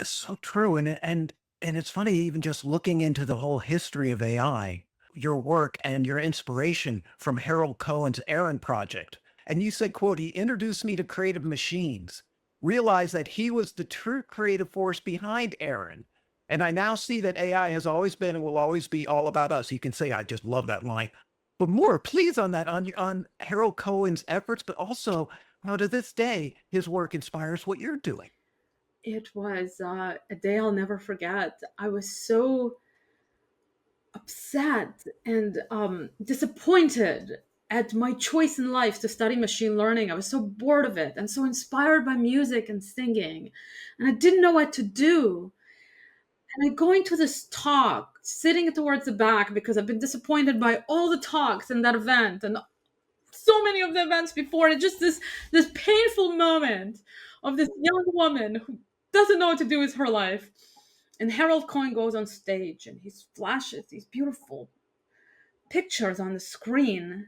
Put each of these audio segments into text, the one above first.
It's so true. And it's funny, even just looking into the whole history of AI, your work and your inspiration from Harold Cohen's Aaron project. And you said, quote, he introduced me to creative machines, realized that he was the true creative force behind Aaron. And I now see that AI has always been and will always be all about us. You can say, I just love that line. But more, please, on that, on Harold Cohen's efforts, but also how to this day, his work inspires what you're doing. It was a day I'll never forget. I was so upset and disappointed at my choice in life to study machine learning. I was so bored of it and so inspired by music and singing, and I didn't know what to do. And I'm going to this talk, sitting towards the back because I've been disappointed by all the talks in that event and so many of the events before. And just this painful moment of this young woman who doesn't know what to do with her life. And Harold Cohen goes on stage and he flashes these beautiful pictures on the screen.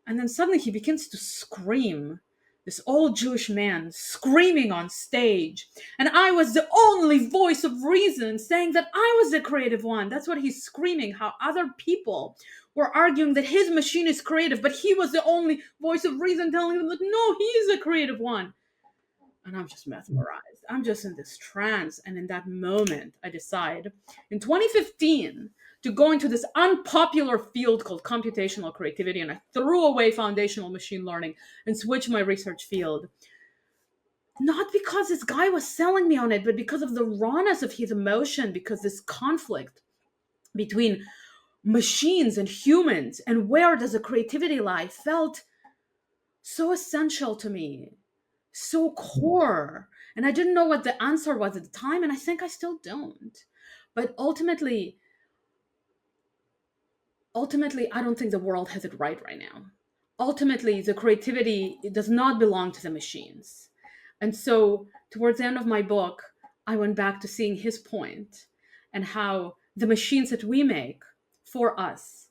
And then suddenly he begins to scream. This old Jewish man screaming on stage. And I was the only voice of reason saying that I was the creative one. That's what he's screaming, how other people were arguing that his machine is creative, but he was the only voice of reason telling them that no, he is the creative one. And I'm just mesmerized. I'm just in this trance. And in that moment, I decide in 2015 to go into this unpopular field called computational creativity. And I threw away foundational machine learning and switched my research field. Not because this guy was selling me on it, but because of the rawness of his emotion, because this conflict between machines and humans and where does the creativity lie felt so essential to me, so core. And I didn't know what the answer was at the time, and I think I still don't. But ultimately, I don't think the world has it right now. Ultimately, the creativity, it does not belong to the machines. And so towards the end of my book, I went back to seeing his point and how the machines that we make for us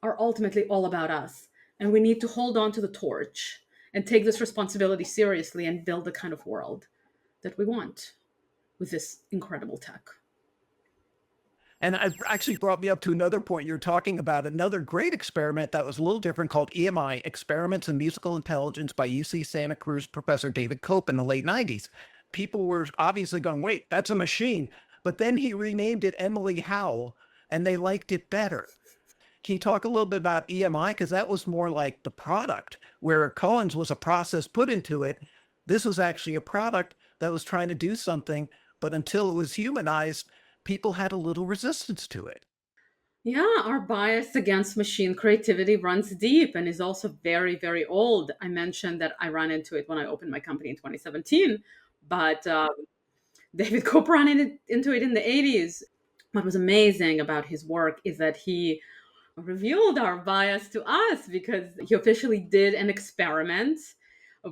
are ultimately all about us. And we need to hold on to the torch and take this responsibility seriously and build the kind of world that we want with this incredible tech. And it actually brought me up to another point. You're talking about another great experiment that was a little different called EMI, Experiments in Musical Intelligence by UC Santa Cruz professor David Cope in the late 90s. People were obviously going, wait, that's a machine. But then he renamed it Emily Howell, and they liked it better. Can you talk a little bit about EMI? Because that was more like the product, where Cohen's was a process put into it. This was actually a product that was trying to do something, but until it was humanized, people had a little resistance to it. Yeah, our bias against machine creativity runs deep and is also very, very old. I mentioned that I ran into it when I opened my company in 2017, but David Cope ran into it in the 80s. What was amazing about his work is that he revealed our bias to us because he officially did an experiment,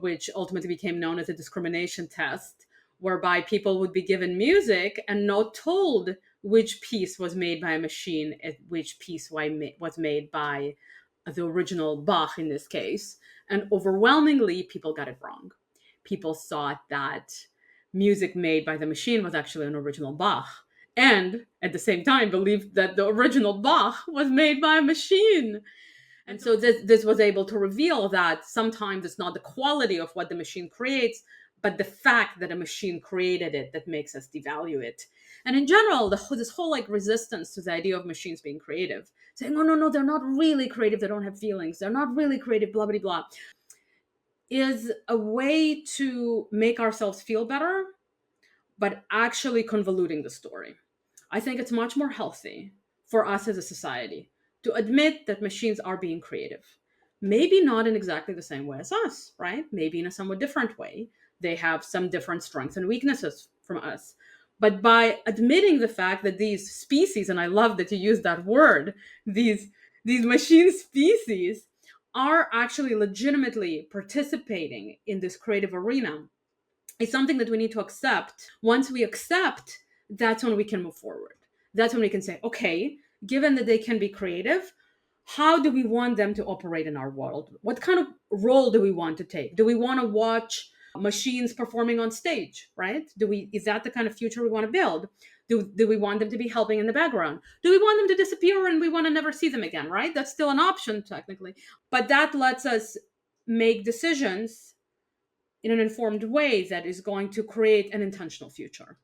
which ultimately became known as a discrimination test, whereby people would be given music and not told which piece was made by a machine and which piece was made by the original Bach in this case. And overwhelmingly, people got it wrong. People thought that music made by the machine was actually an original Bach, and at the same time believed that the original Bach was made by a machine. And so this was able to reveal that sometimes it's not the quality of what the machine creates, but the fact that a machine created it that makes us devalue it. And in general, this whole like resistance to the idea of machines being creative, saying, "Oh no, no, they're not really creative. They don't have feelings. They're not really creative." Blah blah blah, is a way to make ourselves feel better, but actually convoluting the story. I think it's much more healthy for us as a society to admit that machines are being creative. Maybe not in exactly the same way as us, right? Maybe in a somewhat different way. They have some different strengths and weaknesses from us. But by admitting the fact that these species, and I love that you use that word, these these machine species are actually legitimately participating in this creative arena, is something that we need to accept. Once we accept, that's when we can move forward. That's when we can say, okay, given that they can be creative, how do we want them to operate in our world? What kind of role do we want to take? Do we want to watch machines performing on stage, right? Is that the kind of future we want to build? Do we want them to be helping in the background? Do we want them to disappear and we want to never see them again, right? That's still an option technically. But that lets us make decisions in an informed way that is going to create an intentional future.